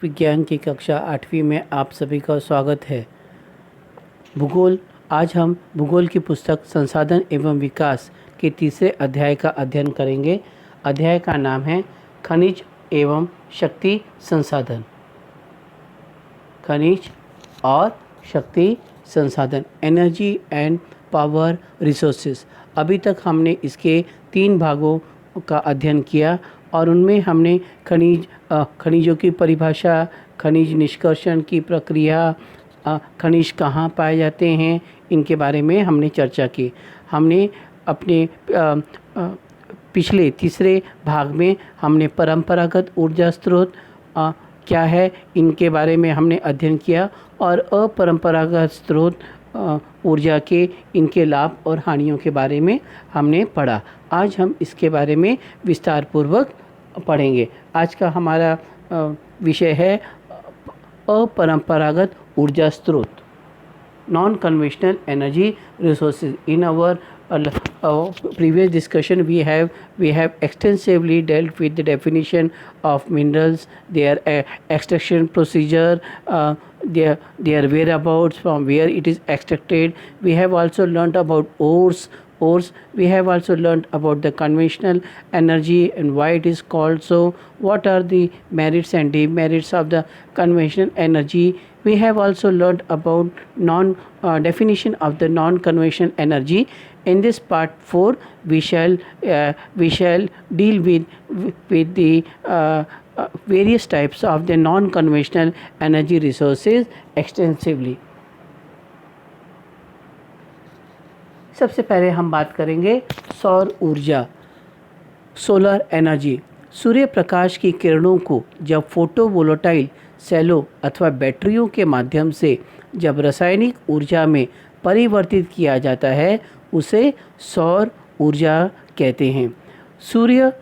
विज्ञान की कक्षा 8वीं में आप सभी का स्वागत है। भूगोल। आज हम भूगोल की पुस्तक संसाधन एवं विकास के तीसरे अध्याय का अध्ययन करेंगे। अध्याय का नाम है खनिज एवं शक्ति संसाधन। खनिज और शक्ति संसाधन, एनर्जी एंड पावर रिसोर्सेज। अभी तक हमने इसके 3 भागों का अध्ययन किया और उनमें हमने खनिजों की परिभाषा, खनिज निष्कर्षण की प्रक्रिया, खनिज कहाँ पाए जाते हैं, इनके बारे में हमने चर्चा की। हमने अपने पिछले तीसरे भाग में हमने परंपरागत ऊर्जा स्रोत क्या है इनके बारे में हमने अध्ययन किया और अपरंपरागत स्रोत ऊर्जा के इनके लाभ और हानियों के बारे में हमने पढ़ा। आज हम इसके बारे में विस्तार पूर्वक पढ़ेंगे। आज का हमारा विषय है अपरंपरागत ऊर्जा स्रोत, non conventional energy resources. In our previous discussion we have extensively dealt with the definition of minerals, their extraction procedure, their whereabouts, from where it is extracted. We have also learnt about ores. We have also learnt about the conventional energy and why it is called so. What are the merits and demerits of the conventional energy? We have also learnt about definition of the non-conventional energy. In this part 4, we shall deal with the various types of the non-conventional energy resources extensively. सबसे पहले हम बात करेंगे सौर ऊर्जा, solar energy. Surya Prakash की किरणों को जब फोटोवोल्टाइक सेलों अथवा बैटरियों के माध्यम से जब रासायनिक ऊर्जा में परिवर्तित किया जाता है उसे सौर ऊर्जा कहते हैं। सूर्य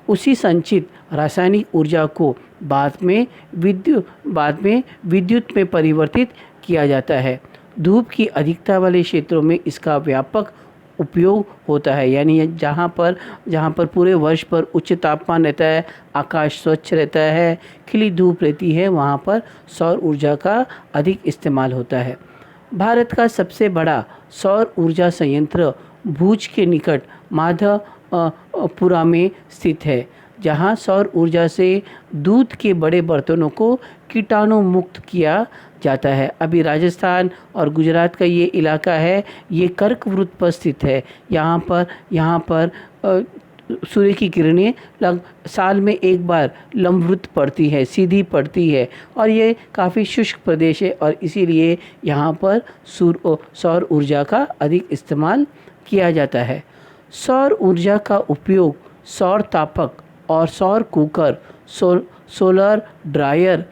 उसी संचित रासायनिक ऊर्जा को बाद में विद्युत में परिवर्तित किया जाता है। धूप की अधिकता वाले क्षेत्रों में इसका व्यापक उपयोग होता है, यानी जहाँ पर पूरे वर्ष पर उच्च तापमान रहता है, आकाश स्वच्छ रहता है, खिली धूप रहती है, वहाँ पर सौर ऊर्जा का अधिक इस्तेमाल होता है। भारत का सबसे बड़ा सौर ऊर्जा संयंत्र भुज के निकट माधवपुरा में स्थित है, जहाँ सौर ऊर्जा से दूध के बड़े बर्तनों को कीटाणु मुक्त किया जाता है। अभी राजस्थान और गुजरात का ये इलाका है, ये कर्कवृत्त पर स्थित है। यहाँ पर सूर्य की किरणें साल में एक बार लंबवृत्त पड़ती है, सीधी पड़ती है और ये काफ़ी शुष्क प्रदेश है और इसीलिए यहाँ पर सौर ऊर्जा का अधिक इस्तेमाल किया जाता है। सौर ऊर्जा का उपयोग सौर तापक और सौर कुकर, सोलर ड्रायर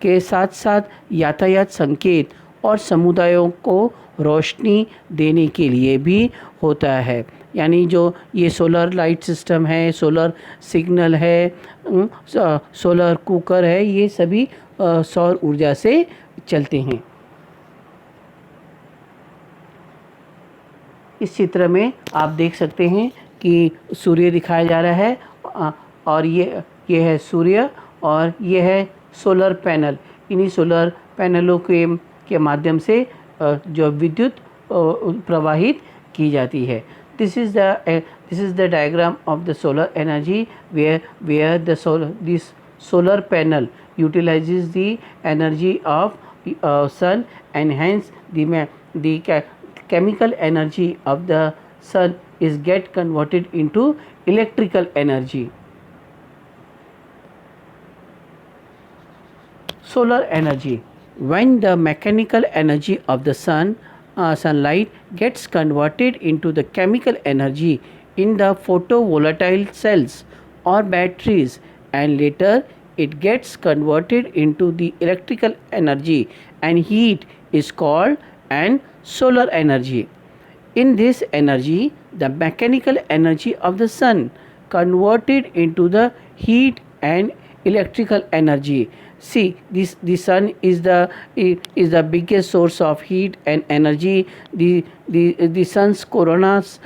के साथ साथ यातायात संकेत और समुदायों को रोशनी देने के लिए भी होता है। यानी जो ये सोलर लाइट सिस्टम है, सोलर सिग्नल है, सोलर कुकर है, ये सभी सौर ऊर्जा से चलते हैं। इस चित्र में आप देख सकते हैं कि सूर्य दिखाया जा रहा है और ये है सूर्य और ये है सोलर पैनल। इन्हीं सोलर पैनलों के माध्यम से जो विद्युत प्रवाहित की जाती है। This is the diagram of the solar energy where this solar panel utilizes the energy of sun, and hence the chemical energy of the sun is get converted into electrical energy. Solar energy. When the mechanical energy of the sunlight gets converted into the chemical energy in the photovoltaic cells or batteries, and later it gets converted into the electrical energy and heat, is called an solar energy. In this energy, the mechanical energy of the sun converted into the heat and electrical energy. See, the sun is the biggest source of heat and energy. The sun's corona's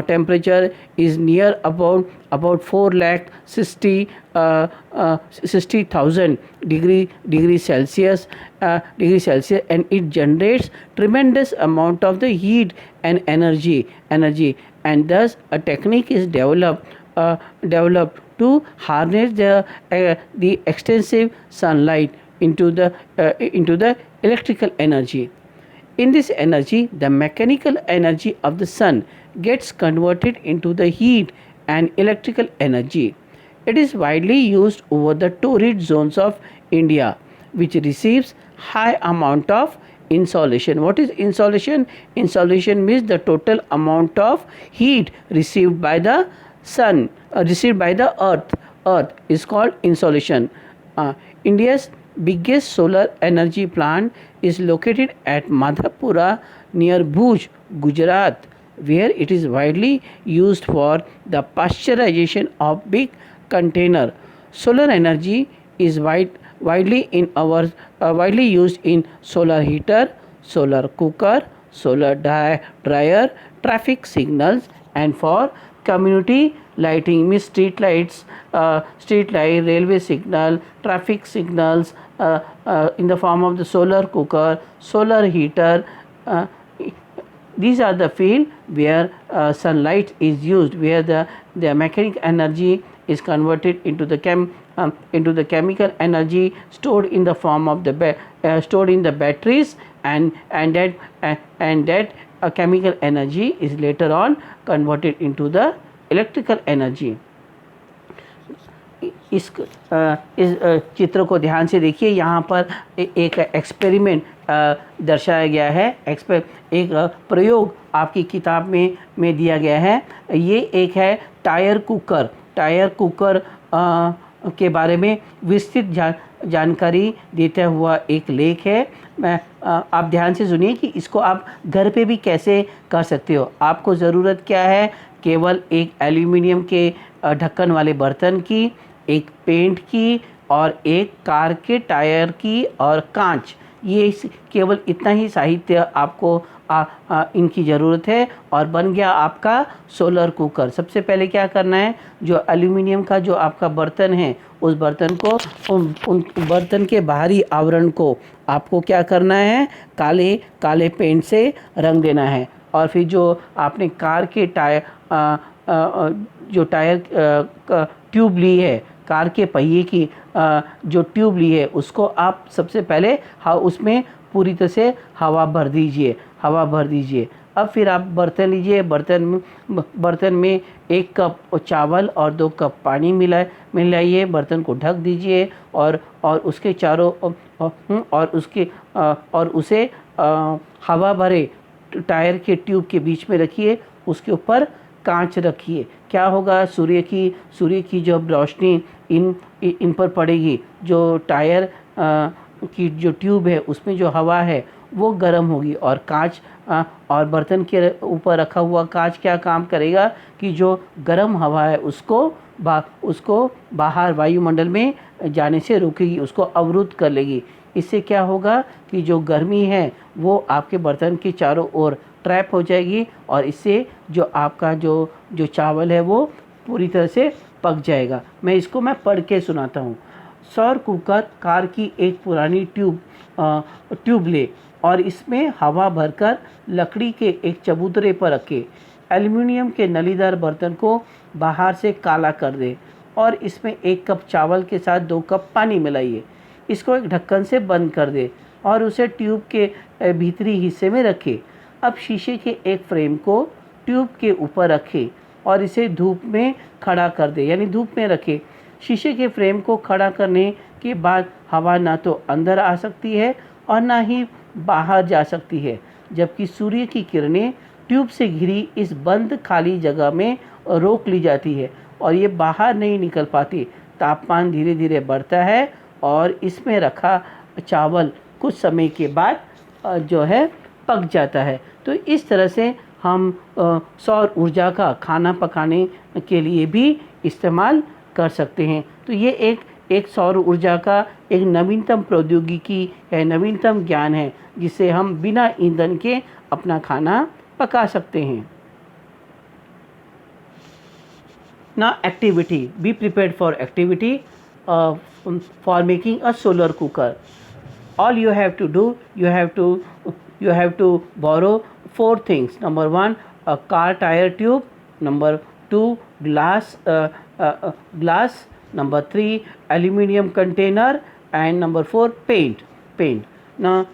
temperature is near about 4,60,000 60,000 degree Celsius, and it generates tremendous amount of the heat and energy, and thus a technique is developed to harness the extensive sunlight into the electrical energy. In this energy, the mechanical energy of the sun gets converted into the heat and electrical energy. It is widely used over the torrid zones of India, which receives high amount of insolation. What is insolation? Insolation means the total amount of heat received by the sun, received by the earth. Earth is called insolation. India's biggest solar energy plant is located at Madhapura near Bhuj, Gujarat, where it is widely used for the pasteurization of big container. Solar energy is widely used in solar heater, solar cooker, solar dryer, traffic signals, and for community lighting, means street light, railway signal, traffic signals, in the form of the solar cooker, solar heater. These are the field where sunlight is used, where the mechanical energy is converted into the chemical energy stored in the form of stored in the batteries, and that chemical energy is later on converted into the electrical energy. इस चित्र को ध्यान से देखिए। यहाँ पर एक experiment दर्शाया गया है। एक प्रयोग आपकी किताब में दिया गया है। ये एक है टायर कुकर के बारे में विस्तृत जानकारी देता हुआ एक लेख है। आप ध्यान से सुनिए कि इसको आप घर पे भी कैसे कर सकते हो। आपको ज़रूरत क्या है? केवल एक एल्यूमिनियम के ढक्कन वाले बर्तन की, एक पेंट की, और एक कार के टायर की, और कांच। ये केवल इतना ही साहित्य आपको इनकी ज़रूरत है, और बन गया आपका सोलर कुकर। सबसे पहले क्या करना है? जो एल्यूमिनियम का जो आपका बर्तन है, उस बर्तन को उन बर्तन के बाहरी आवरण को आपको क्या करना है? काले पेंट से रंग देना है। और फिर जो आपने कार के टायर ट्यूब ली है, कार के पहिए की जो ट्यूब ली है, उसको आप सबसे पहले उसमें पूरी तरह से हवा भर दीजिए। अब फिर आप बर्तन लीजिए। बर्तन में 1 कप चावल और 2 कप पानी मिलाइए। बर्तन को ढक दीजिए और उसके चारों और उसे हवा भरे टायर के ट्यूब के बीच में रखिए। उसके ऊपर कांच रखिए। क्या होगा? सूर्य की जो रोशनी इन पर पड़ेगी, जो टायर की जो ट्यूब है उसमें जो हवा है वो गर्म होगी, और कांच और बर्तन के ऊपर रखा हुआ कांच क्या काम करेगा कि जो गर्म हवा है उसको बाहर वायुमंडल में जाने से रोकेगी, उसको अवरुद्ध कर लेगी। इससे क्या होगा कि जो गर्मी है वो आपके बर्तन के चारों ओर ट्रैप हो जाएगी, और इससे जो आपका जो चावल है वो पूरी तरह से पक जाएगा। मैं पढ़ के सुनाता हूँ। सौर कुकर कार की एक पुरानी ट्यूब ले और इसमें हवा भरकर लकड़ी के एक चबूतरे पर रखे। एल्युमिनियम के नलीदार बर्तन को बाहर से काला कर दे और इसमें 1 कप चावल के साथ 2 कप पानी मिलाइए। इसको एक ढक्कन से बंद कर दे और उसे ट्यूब के भीतरी हिस्से में रखे। अब शीशे के एक फ्रेम को ट्यूब के ऊपर रखे और इसे धूप में खड़ा कर दे, यानी धूप में रखे। शीशे के फ्रेम को खड़ा करने के बाद हवा ना तो अंदर आ सकती है और ना ही बाहर जा सकती है, जबकि सूर्य की किरणें ट्यूब से घिरी इस बंद खाली जगह में रोक ली जाती है और ये बाहर नहीं निकल पाती। तापमान धीरे धीरे बढ़ता है और इसमें रखा चावल कुछ समय के बाद जो है पक जाता है। तो इस तरह से हम सौर ऊर्जा का खाना पकाने के लिए भी इस्तेमाल कर सकते हैं। तो ये एक सौर ऊर्जा का एक नवीनतम प्रौद्योगिकी है, नवीनतम ज्ञान है, जिससे हम बिना ईंधन के अपना खाना पका सकते हैं। Now activity, be prepared for activity for making a solar cooker. All you have to do, you have to borrow four things. Number one, a car tire tube. Number two, glass. Number three, aluminium container. And number four, paint. Now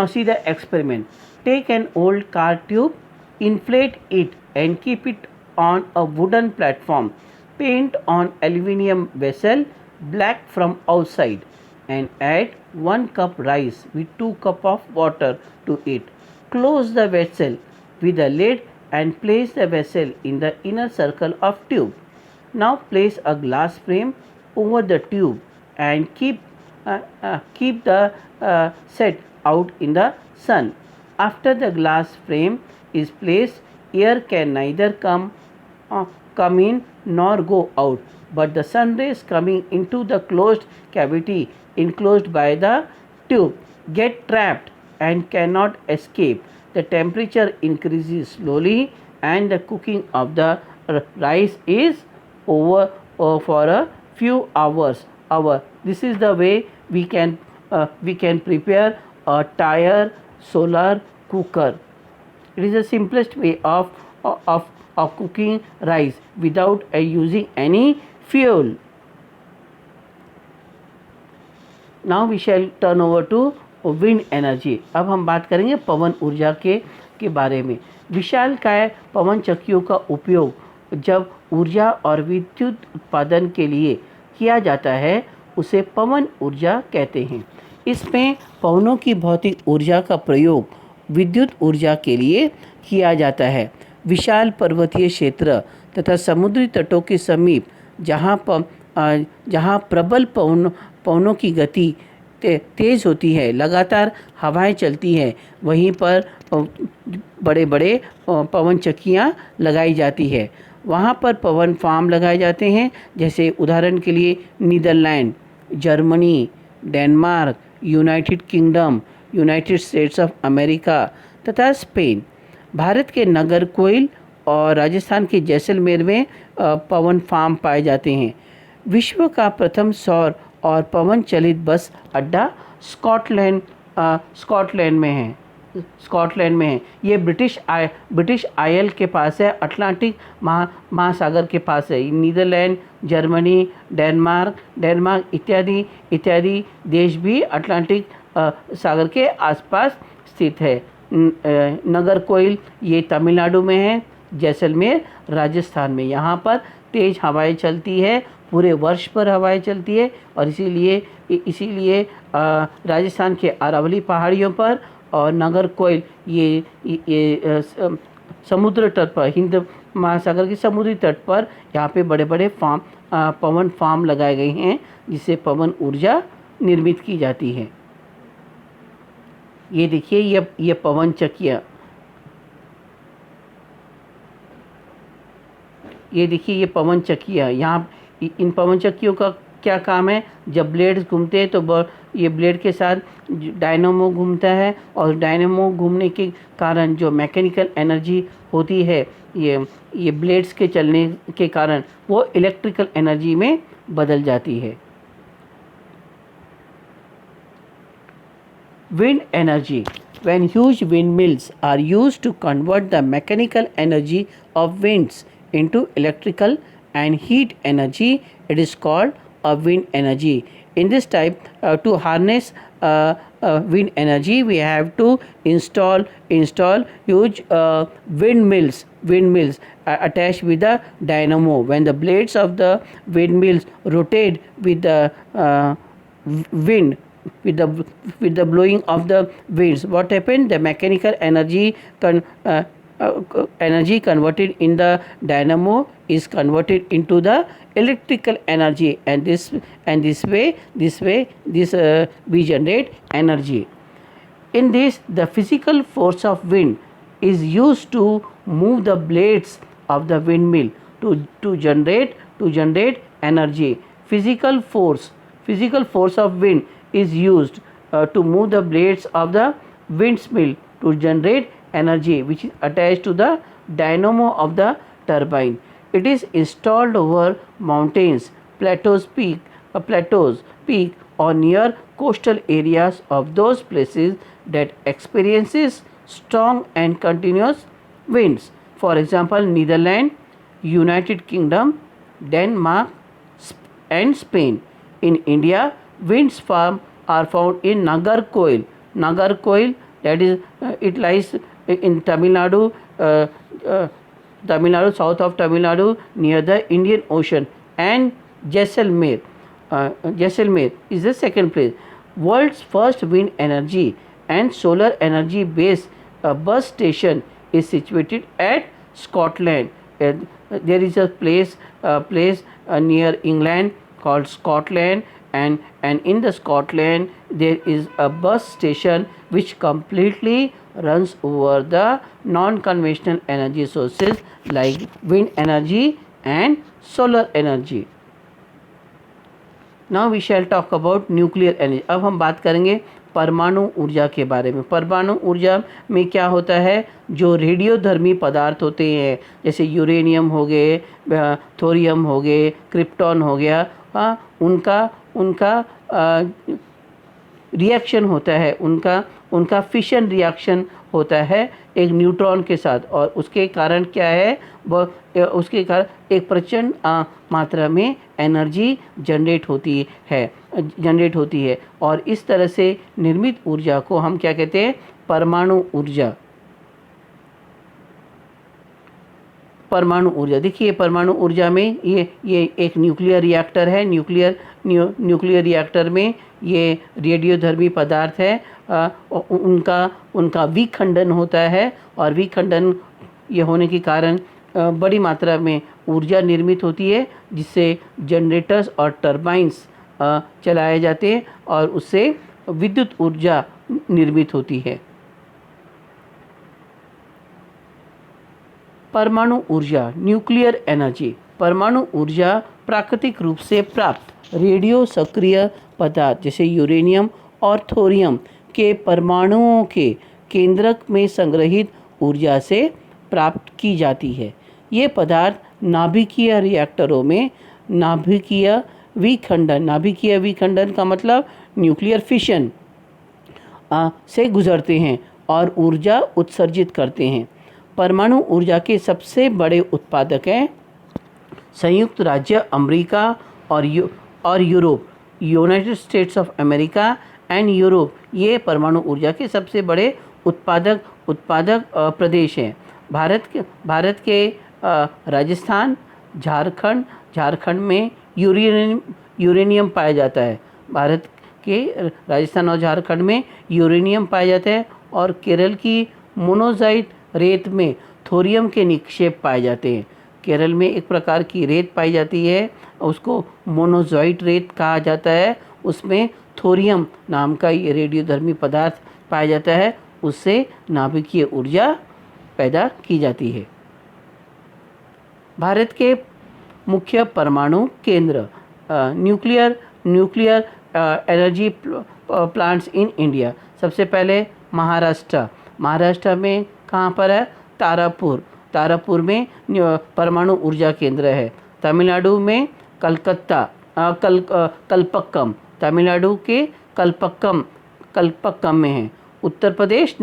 see the experiment. Take an old car tube, inflate it and keep it on a wooden platform. Paint on aluminium vessel black from outside and add 1 cup rice with 2 cup of water to it. Close the vessel with a lid and place the vessel in the inner circle of tube. Now place a glass frame over the tube and keep the set out in the sun. After the glass frame is placed, air can neither come in nor go out, but the sun rays coming into the closed cavity enclosed by the tube get trapped and cannot escape. The temperature increases slowly and the cooking of the rice is over for a few hours. This is the way we can prepare a tire solar cooker. It is the simplest way of cooking rice without using any fuel. Now we shall turn over to wind energy. अब हम बात करेंगे पवन ऊर्जा के बारे में. विशालकाय पवन चक्कियों का उपयोग जब ऊर्जा और विद्युत उत्पादन के लिए किया जाता है उसे पवन ऊर्जा कहते हैं. इसमें पवनों की भौतिक ऊर्जा का प्रयोग विद्युत ऊर्जा के लिए किया जाता है. विशाल पर्वतीय क्षेत्र तथा समुद्री तटों के समीप जहाँ प्रबल पवनों की गति तेज़ होती है, लगातार हवाएं चलती हैं, वहीं पर बड़े बड़े पवन चक्कियाँ लगाई जाती है. वहाँ पर पवन फार्म लगाए जाते हैं. जैसे उदाहरण के लिए Netherland, Germany, Denmark, United Kingdom, United States of America तथा स्पेन. भारत के नागरकोइल और राजस्थान के जैसलमेर में पवन फार्म पाए जाते हैं. विश्व का प्रथम सौर और पवन चलित बस अड्डा स्कॉटलैंड में है. ये ब्रिटिश आयल के पास है, अटलांटिक महासागर के पास है. नीदरलैंड, जर्मनी, डेनमार्क इत्यादि देश भी अटलांटिक सागर के आसपास स्थित है. नागरकोइल ये तमिलनाडु में है, जैसलमेर राजस्थान में. यहाँ पर तेज़ हवाएं चलती है, पूरे वर्ष पर हवाएं चलती है और इसीलिए राजस्थान के अरावली पहाड़ियों पर और नागरकोइल ये समुद्र तट पर, हिंद महासागर के समुद्री तट पर यहाँ पे बड़े बड़े पवन फार्म लगाए गए हैं जिससे पवन ऊर्जा निर्मित की जाती है. ये देखिए ये पवन चक्कियाँ, ये देखिए ये पवन चक्कियाँ. यहाँ इन पवन चक्कियों का क्या काम है, जब ब्लेड्स घूमते हैं तो ये ब्लेड के साथ डायनामो घूमता है और डायनामो घूमने के कारण जो मैकेनिकल एनर्जी होती है ये ब्लेड्स के चलने के कारण वो इलेक्ट्रिकल एनर्जी में बदल जाती है. Wind energy. When huge windmills are used to convert the mechanical energy of winds into electrical and heat energy, it is called a wind energy. In this type, to harness wind energy, we have to install huge windmills attached with the dynamo. When the blades of the windmills rotate with the wind, with the blowing of the winds, what happened? The mechanical energy energy converted in the dynamo is converted into the electrical energy, and this way we generate energy. In this, the physical force of wind is used to move the blades of the windmill to generate energy. Physical force of wind is used to move the blades of the windmill to generate energy, which is attached to the dynamo of the turbine. It is installed over mountains, plateaus, peak, or near coastal areas of those places that experiences strong and continuous winds. For example, Netherlands, United Kingdom, Denmark, and Spain. In India, winds farm are found in Nagarcoil. Nagarcoil, that is, it lies in Tamil Nadu, south of Tamil Nadu, near the Indian Ocean, and Jaisalmer. Jaisalmer is the second place. World's first wind energy and solar energy based bus station is situated at Scotland. There is a place near England called Scotland, and in the Scotland there is a bus station which completely runs over the non-conventional energy sources like wind energy and solar energy. Now we shall talk about nuclear energy. अब हम बात करेंगे परमाणु ऊर्जा के बारे में। परमाणु ऊर्जा में क्या होता है, जो रेडियोधर्मी पदार्थ होते हैं जैसे यूरेनियम हो गए, थोरियम हो गए, क्रिप्टॉन हो गया, उनका रिएक्शन होता है, उनका फिशन रिएक्शन होता है एक न्यूट्रॉन के साथ, और उसके कारण क्या है, उसके कारण एक प्रचंड मात्रा में एनर्जी जनरेट होती है और इस तरह से निर्मित ऊर्जा को हम क्या कहते हैं, परमाणु ऊर्जा। देखिए परमाणु ऊर्जा में ये एक न्यूक्लियर रिएक्टर है। न्यूक्लियर रिएक्टर में ये रेडियोधर्मी पदार्थ है, उनका विखंडन होता है, और विखंडन ये होने के कारण बड़ी मात्रा में ऊर्जा निर्मित होती है, जिससे जनरेटर्स और टरबाइंस चलाए जाते हैं और उससे विद्युत ऊर्जा निर्मित होती है। परमाणु ऊर्जा, न्यूक्लियर एनर्जी। परमाणु ऊर्जा प्राकृतिक रूप से प्राप्त रेडियो सक्रिय पदार्थ जैसे यूरेनियम और थोरियम के परमाणुओं के केंद्रक में संग्रहित ऊर्जा से प्राप्त की जाती है। ये पदार्थ नाभिकीय रिएक्टरों में नाभिकीय विखंडन का मतलब न्यूक्लियर फिशन से गुजरते हैं और ऊर्जा उत्सर्जित करते हैं। परमाणु ऊर्जा के सबसे बड़े उत्पादक हैं संयुक्त राज्य अमेरिका और Europe, United States of America and Europe. ये परमाणु ऊर्जा के सबसे बड़े उत्पादक प्रदेश हैं। भारत के राजस्थान, झारखंड में यूरेनियम पाया जाता है। भारत के राजस्थान और झारखंड में यूरेनियम पाया जाता है, और केरल की मोनोज़ाइट रेत में थोरियम के निक्षेप पाए जाते हैं। केरल में एक प्रकार की रेत पाई जाती है, उसको मोनोज़ाइट रेत कहा जाता है। उसमें थोरियम नाम का ये रेडियोधर्मी पदार्थ पाया जाता है, उससे नाभिकीय ऊर्जा पैदा की जाती है। भारत के मुख्य परमाणु केंद्र, nuclear energy plants in India. सबसे पहले महाराष्ट्र में कहाँ पर है, तारापुर में परमाणु ऊर्जा केंद्र है। तमिलनाडु में कल्पक्कम, तमिलनाडु के कल्पक्कम में है। उत्तर प्रदेश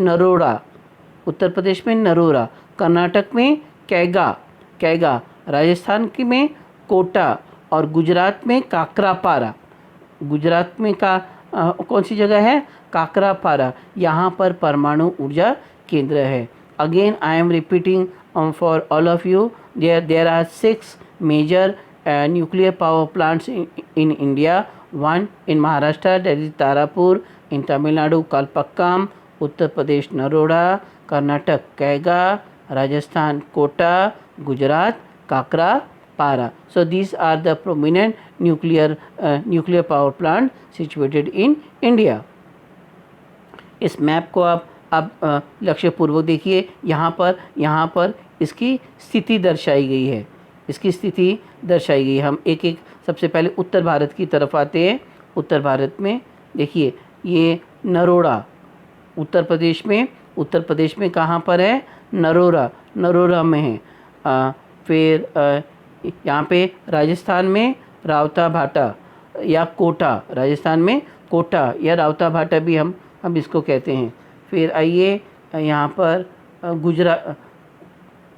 में नरोरा, कर्नाटक में कैगा, राजस्थान में कोटा, और गुजरात में काकरापारा। गुजरात में कौन सी जगह है, काकरापारा, यहाँ पर परमाणु ऊर्जा केंद्र है। Again I am repeating for all of you, there are 6 major nuclear power plants in India. One in Maharashtra, that is Tarapur; in Tamil Nadu, Kalpakkam; Uttar Pradesh, Naroda; Karnataka, Kaiga; Rajasthan, Kota; Gujarat, Kakrapara. So these are the prominent nuclear power plant situated in India. इस map को आप लक्ष्य पूर्वक देखिए। यहाँ पर इसकी स्थिति दर्शाई गई है। हम एक सबसे पहले उत्तर भारत की तरफ आते हैं। उत्तर भारत में देखिए, ये नरोड़ा उत्तर प्रदेश में कहाँ पर है, नरोरा में है। फिर यहाँ पे राजस्थान में रावता भाटा या कोटा, राजस्थान में कोटा या रावता भाटा भी हम इसको कहते हैं। फिर आइए यहाँ पर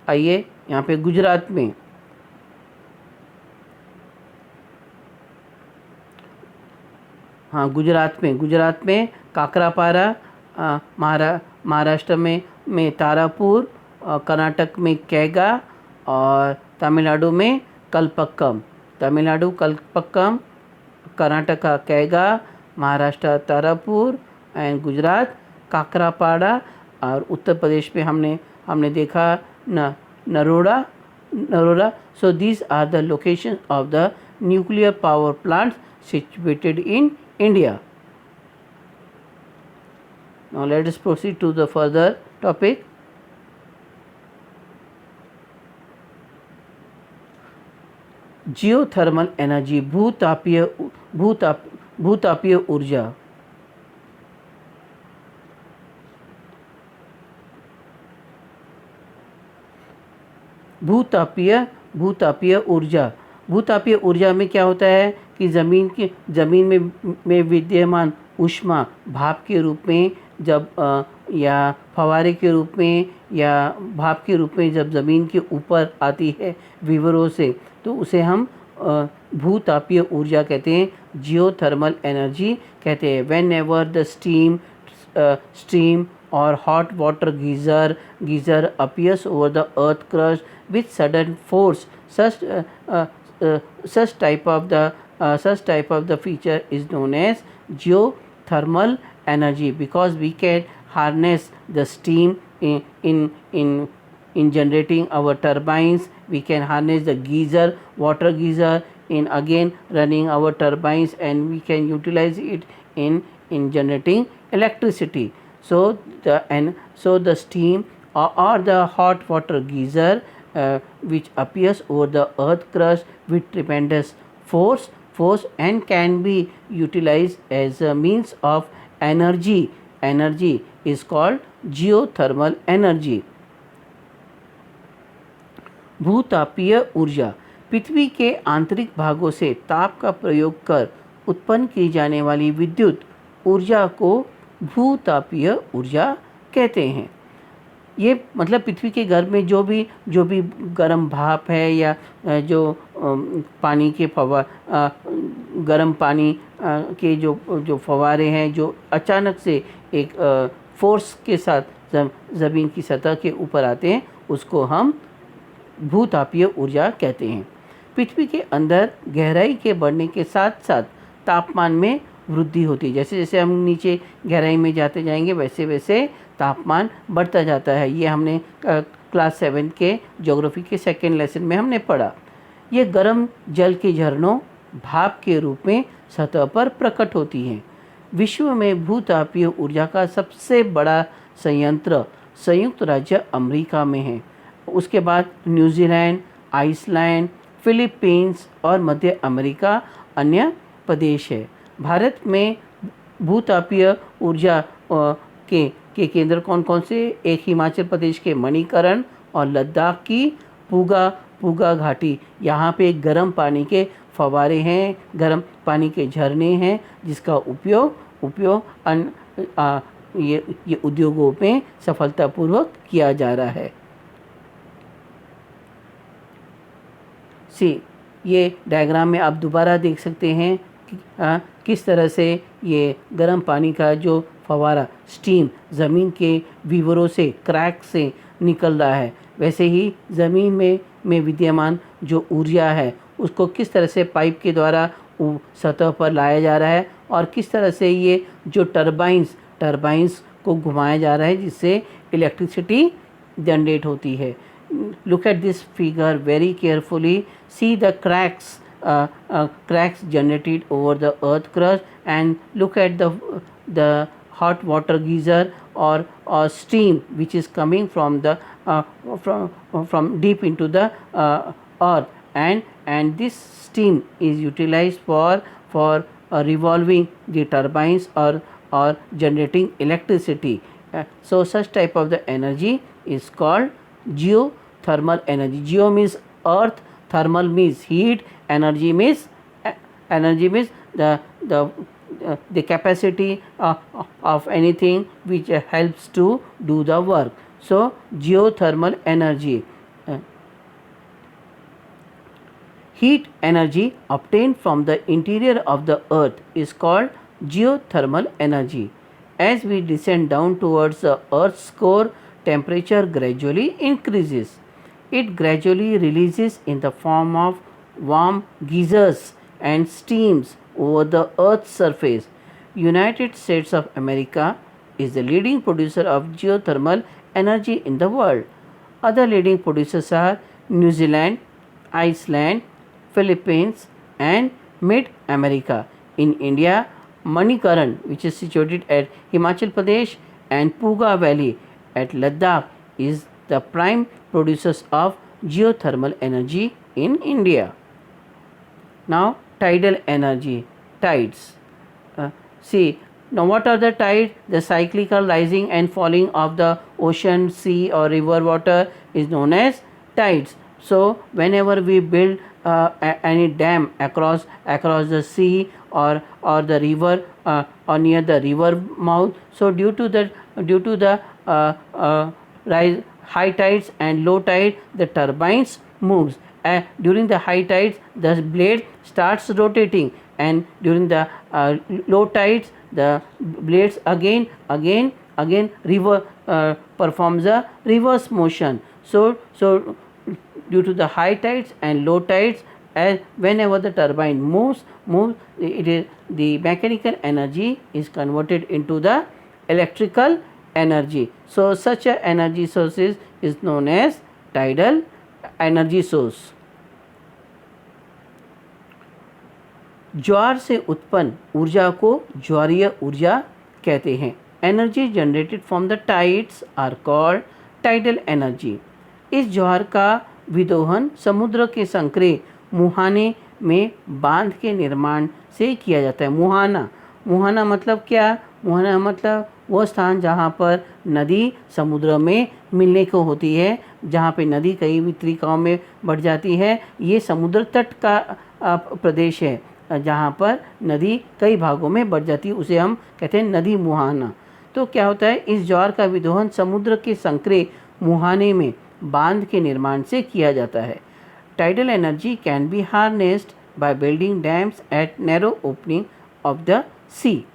आइए यहाँ पे गुजरात में हाँ, गुजरात में काकरापारा, महाराष्ट्र में तारापुर, कर्नाटक में कैगा, और तमिलनाडु कल्पक्कम, कर्नाटका कैगा, महाराष्ट्र तारापुर एंड गुजरात काकरापाड़ा, और उत्तर प्रदेश में हमने देखा Narora. So these are the location of the nuclear power plants situated in India. Now let us proceed to the further topic. Geothermal energy, भूतापीय ऊर्जा। भूतापीय ऊर्जा में क्या होता है कि ज़मीन में विद्यमान ऊष्मा भाप के रूप में या फवारे के रूप में या भाप के रूप में जब ज़मीन के ऊपर आती है विवरों से, तो उसे हम भूतापीय ऊर्जा कहते हैं, जियोथर्मल एनर्जी कहते हैं। When ever the steam or hot water geyser appears over the earth crust with sudden force, such type of the feature is known as geothermal energy, because we can harness the steam in generating our turbines. We can harness the water geyser in again running our turbines, and we can utilize it in generating electricity. So the steam or the hot water geyser which appears over the earth crust with tremendous force and can be utilized as a means of energy is called geothermal energy. भूतापीय ऊर्जा, पृथ्वी के आंतरिक भागों से ताप का प्रयोग कर उत्पन्न की जाने वाली विद्युत ऊर्जा को भूतापीय ऊर्जा कहते हैं। ये मतलब पृथ्वी के गर्भ में जो भी गर्म भाप है या जो पानी के गर्म पानी के जो फवारे हैं जो अचानक से एक फोर्स के साथ ज़मीन की सतह के ऊपर आते हैं, उसको हम भूतापीय ऊर्जा कहते हैं। पृथ्वी के अंदर गहराई के बढ़ने के साथ साथ तापमान में वृद्धि होती है। जैसे जैसे हम नीचे गहराई में जाते जाएंगे वैसे वैसे तापमान बढ़ता जाता है। ये हमने क्लास 7 के ज्योग्राफी के सेकेंड लेसन में हमने पढ़ा। ये गर्म जल के झरनों भाप के रूप में सतह पर प्रकट होती हैं। विश्व में भूतापीय ऊर्जा का सबसे बड़ा संयंत्र संयुक्त राज्य अमेरिका में है। उसके बाद न्यूजीलैंड, आइसलैंड, फिलीपींस और मध्य अमेरिका अन्य प्रदेश है। भारत में भूतापीय ऊर्जा के केंद्र कौन कौन से? एक हिमाचल प्रदेश के मणिकरण और लद्दाख की पूगा घाटी। यहाँ पे गर्म पानी के फवारे हैं, गर्म पानी के झरने हैं, जिसका उपयोग ये उद्योगों में सफलतापूर्वक किया जा रहा है। ये डायग्राम में आप दोबारा देख सकते हैं किस तरह से ये गर्म पानी का जो फवारा स्टीम ज़मीन के विवरों से क्रैक से निकल रहा है, वैसे ही ज़मीन में विद्यमान जो ऊर्जा है उसको किस तरह से पाइप के द्वारा सतह पर लाया जा रहा है और किस तरह से ये जो टरबाइंस को घुमाया जा रहा है जिससे इलेक्ट्रिसिटी जनरेट होती है। Look at this figure very carefully. See the cracks generated over the earth crust, and look at the hot water geyser or steam which is coming from the from deep into the earth, and this steam is utilized for revolving the turbines or generating electricity. So such type of the energy is called geothermal energy. Geo means earth, thermal means heat, energy means the capacity of anything which helps to do the work. So geothermal energy, heat energy obtained from the interior of the earth is called geothermal energy. As we descend down towards the earth's core, temperature gradually increases. It gradually releases in the form of warm geysers and steams over the earth's surface. United States of America is the leading producer of geothermal energy in the world. Other leading producers are New Zealand, Iceland, Philippines and Mid-America. In India, Manikaran, which is situated at Himachal Pradesh, and Puga Valley at Ladakh is the prime producers of geothermal energy in India. Now tidal energy, tides. See, now what are the tides? The cyclical rising and falling of the ocean, sea or river water is known as tides. So whenever we build any dam across the sea or the river or near the river mouth, so due to the rise high tides and low tide, the turbines moves. During the high tides, the blade starts rotating, and during the low tides, the blades again performs a reverse motion. So due to the high tides and low tides, as whenever the turbine moves, it is the mechanical energy is converted into the electrical energy. So such a energy sources is known as tidal energy source. ज्वार से उत्पन्न ऊर्जा को ज्वारीय ऊर्जा कहते हैं. Energy generated from the tides are called tidal energy. इस ज्वार का विदोहन समुद्र के संकरे मुहाने में बांध के निर्माण से किया जाता है. मुहाना मतलब क्या? मुहाना मतलब वो स्थान जहाँ पर नदी समुद्र में मिलने को होती है, जहाँ पे नदी कई वितरिकाओं में बढ़ जाती है. ये समुद्र तट का प्रदेश है जहाँ पर नदी कई भागों में बढ़ जाती है, उसे हम कहते हैं नदी मुहाना. तो क्या होता है, इस ज्वार का विदोहन समुद्र के संकरे मुहाने में बांध के निर्माण से किया जाता है. Tidal energy can be harnessed by building dams at narrow opening of the sea.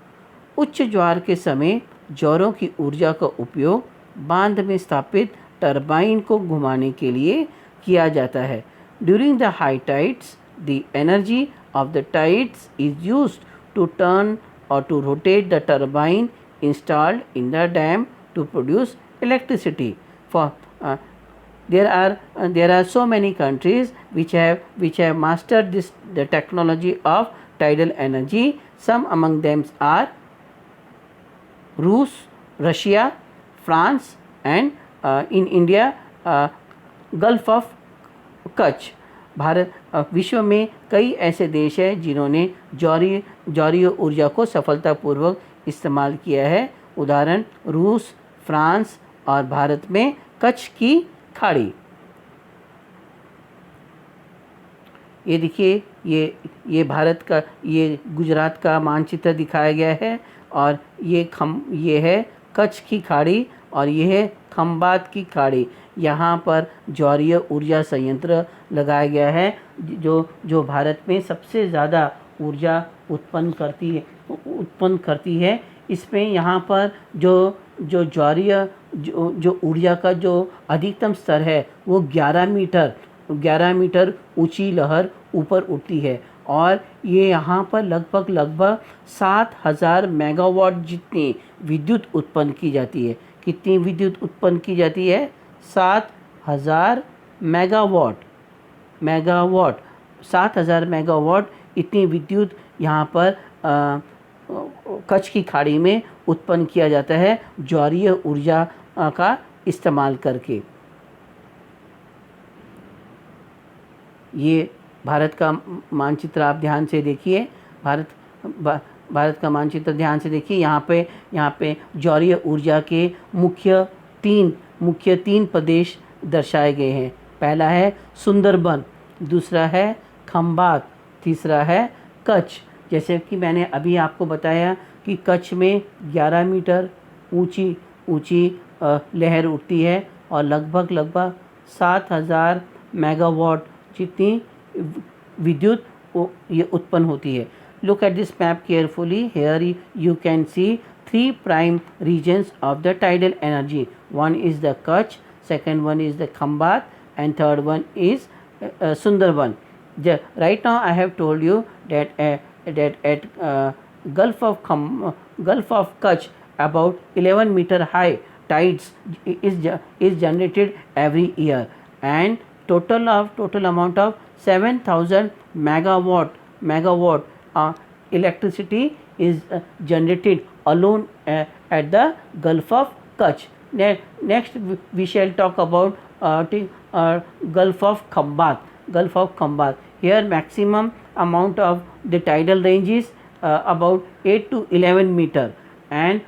उच्च ज्वार के समय ज्वारों की ऊर्जा का उपयोग बांध में स्थापित टरबाइन को घुमाने के लिए किया जाता है. During the high tides the energy of the tides is used to turn or to rotate the turbine installed in the dam to produce electricity. There are so many countries which have mastered the technology of tidal energy. Some among them are Rus, Russia, France and in India Gulf of Kutch. Bharat विश्व में कई ऐसे देश हैं जिन्होंने ज्वारीय ऊर्जा को सफलतापूर्वक इस्तेमाल किया है. उदाहरण रूस, फ्रांस और भारत में कच्छ की खाड़ी. ये देखिए, ये भारत का, ये गुजरात का मानचित्र दिखाया गया है और ये है कच्छ की खाड़ी और ये है खंबात की खाड़ी. यहाँ पर ज्वारीय ऊर्जा संयंत्र लगाया गया है जो भारत में सबसे ज़्यादा ऊर्जा उत्पन्न करती है. इसमें यहाँ पर जो ज्वारीय जो ऊर्जा का जो अधिकतम स्तर है वो 11 मीटर ऊंची लहर ऊपर उठती है और ये यहाँ पर लगभग 7000 मेगावाट जितनी विद्युत उत्पन्न की जाती है. कितनी विद्युत उत्पन्न की जाती है? 7000 मेगावाट. 7000 मेगावाट इतनी विद्युत यहाँ पर कच्छ की खाड़ी में उत्पन्न किया जाता है ज्वारीय ऊर्जा का इस्तेमाल करके. ये भारत का मानचित्र आप ध्यान से देखिए. भारत का मानचित्र ध्यान से देखिए. यहाँ पे ज्वारीय ऊर्जा के मुख्य तीन प्रदेश दर्शाए गए हैं. पहला है सुंदरबन. दूसरा है खंबात, तीसरा है कच्छ। जैसे कि मैंने अभी आपको बताया कि कच्छ में 11 मीटर ऊंची ऊंची लहर उठती है और लगभग 7000 मेगावाट जितनी विद्युत ये उत्पन्न होती है। Look at this map carefully, here you can see 3 prime regions of the tidal energy. One is the Kutch, second one is the Khambat, and third one is Sundarban. Right now I have told you that at Gulf of Kutch about 11 meter high tides is generated every year, and total amount of 7000 megawatt electricity is generated alone at the Gulf of Kutch. Next we shall talk about Gulf of Khambat. Gulf of Khambat. Here maximum amount of the tidal range is about 8 to 11 meter, and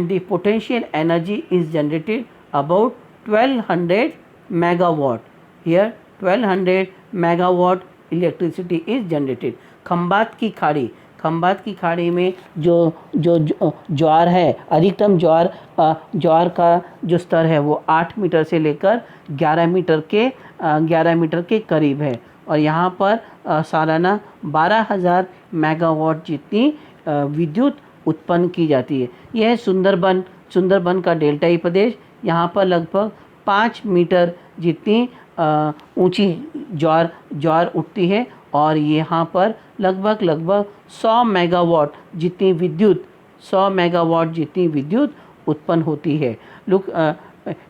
the potential energy is generated about 1200 megawatt. Here 1200 megawatt electricity is generated. Khambhat की खाड़ी में जो ज्वार है, अधिकतम ज्वार का जो स्तर है वो 8 मीटर से लेकर 11 मीटर के करीब है, और यहाँ पर सालाना 12,000 मेगावाट जितनी विद्युत उत्पन्न की जाती है। यह है सुंदरबन का डेल्टाई प्रदेश। यहाँ पर लगभग 5 मीटर जितनी ऊंची ज्वार उठती है, और यहाँ पर लगभग 100 मेगावाट जितनी विद्युत उत्पन्न होती है। Look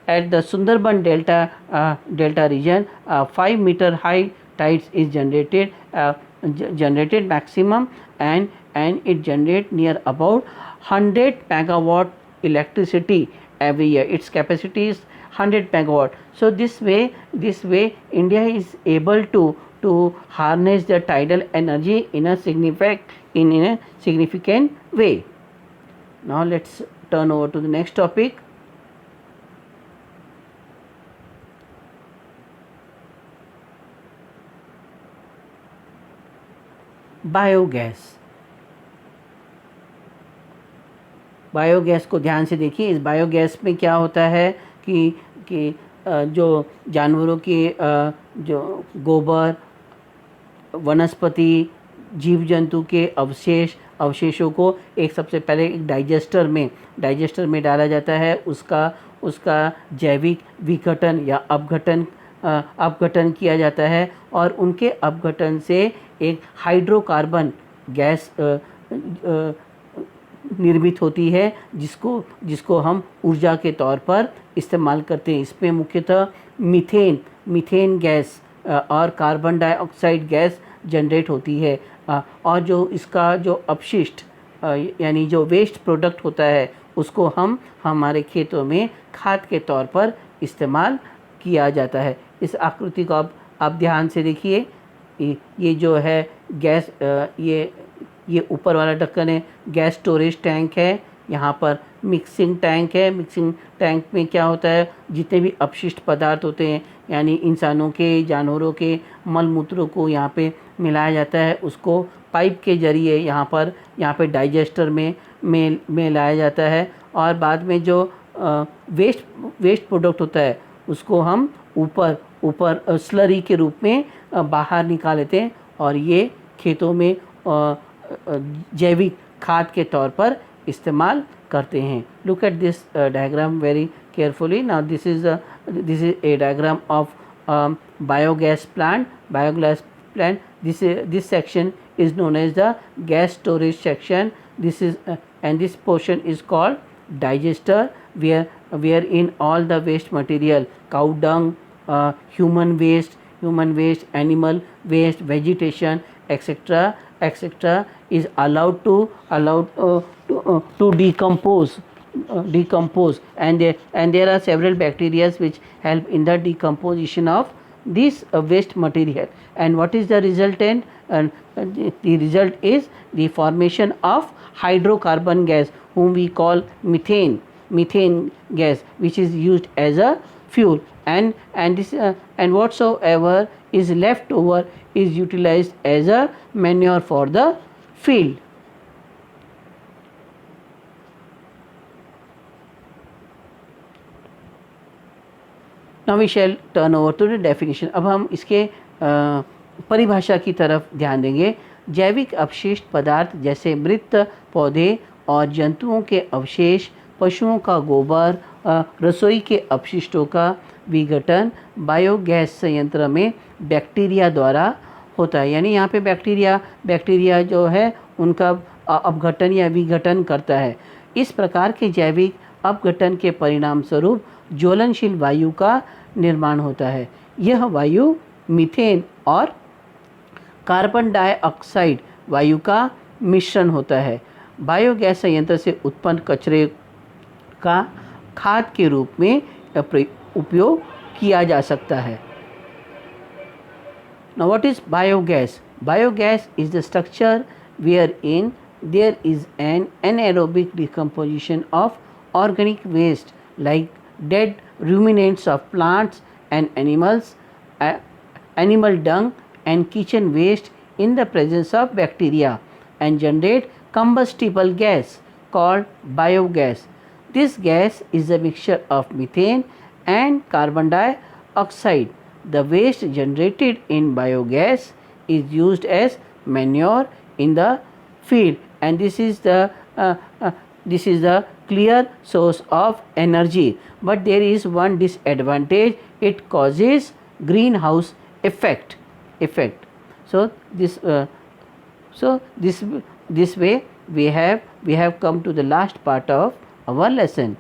at the Sundarban delta region, 5 metre high tides is generated maximum, and it generate near about 100 megawatt electricity every year. Its capacity is 100 megawatt. So this way India is able to harness the tidal energy in a significant way. Now let's turn over to the next topic. Biogas को ध्यान से देखिए। इस biogas में क्या होता है कि जो जानवरों के जो गोबर, वनस्पति, जीव जंतु के अवशेषों को सबसे पहले एक डाइजेस्टर में डाला जाता है। उसका जैविक विघटन या अपघटन किया जाता है, और उनके अपघटन से एक हाइड्रोकार्बन गैस निर्मित होती है, जिसको हम ऊर्जा के तौर पर इस्तेमाल करते हैं। इसमें मुख्यतः मीथेन गैस और कार्बन डाइऑक्साइड गैस जनरेट होती है, और जो इसका जो अपशिष्ट यानी जो वेस्ट प्रोडक्ट होता है उसको हम हमारे खेतों में खाद के तौर पर इस्तेमाल किया जाता है। इस आकृति को आप ध्यान से देखिए। ये जो है गैस, ये ऊपर वाला ढक्कन है, गैस स्टोरेज टैंक है। यहाँ पर मिक्सिंग टैंक है। मिक्सिंग टैंक में क्या होता है, जितने भी अपशिष्ट पदार्थ होते हैं यानी इंसानों के, जानवरों के मल मूत्रों को यहाँ पे मिलाया जाता है। उसको पाइप के ज़रिए यहाँ पे डाइजेस्टर में लाया जाता है, और बाद में जो वेस्ट प्रोडक्ट होता है उसको हम ऊपर स्लरी के रूप में बाहर निकाल लेते हैं, और ये खेतों में जैविक खाद के तौर पर इस्तेमाल करते हैं। Look at this diagram very carefully. Now this is a diagram of biogas plant. This section is known as the gas storage section. This portion is called digester, wherein all the waste material, cow dung, human waste, animal waste, vegetation, etc., is allowed to decompose, and there are several bacteria which help in the decomposition of this waste material. And what is the resultant? The result is the formation of hydrocarbon gas, whom we call methane gas, which is used as a fuel, and whatsoever is left over is utilized as a manure for the field. Now we shall turn over to the definition. अब हम इसके परिभाषा की तरफ ध्यान देंगे। जैविक अपशिष्ट पदार्थ जैसे मृत पौधे और जंतुओं के अवशेष, पशुओं का गोबर, रसोई के अपशिष्टों का विघटन बायोगैस संयंत्र में बैक्टीरिया द्वारा होता है। यानी यहाँ पे बैक्टीरिया जो है उनका अपघटन या विघटन करता है। इस प्रकार के जैविक अपघटन के परिणाम स्वरूप ज्वलनशील वायु का निर्माण होता है। यह वायु मीथेन और कार्बन डाइऑक्साइड वायु का मिश्रण होता है। बायोगैस संयंत्र से उत्पन्न कचरे का खाद के रूप में उपयोग किया जा सकता है। Now what is biogas? Biogas is the structure wherein there is an anaerobic decomposition of organic waste like dead ruminants of plants and animals, animal dung and kitchen waste in the presence of bacteria and generate combustible gas called biogas. This gas is a mixture of methane and carbon dioxide. The waste generated in biogas is used as manure in the field, and this is the clear source of energy. But there is one disadvantage: it causes greenhouse effect. So this way we have come to the last part of our lesson.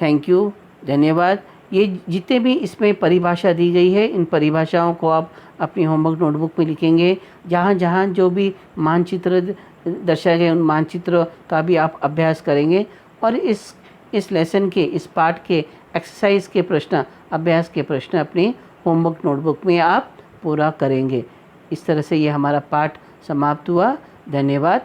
Thank you, धन्यवाद। ये जितने भी इसमें परिभाषा दी गई है, इन परिभाषाओं को आप अपनी होमवर्क नोटबुक में लिखेंगे। जहाँ जहाँ जो भी मानचित्र दर्शाए गए उन मानचित्र का भी आप अभ्यास करेंगे और इस लेसन के, इस पाठ के एक्सरसाइज के प्रश्न, अभ्यास के प्रश्न अपनी होमवर्क नोटबुक में आप पूरा करेंगे। इस तरह से ये हमारा पाठ समाप्त हुआ। धन्यवाद।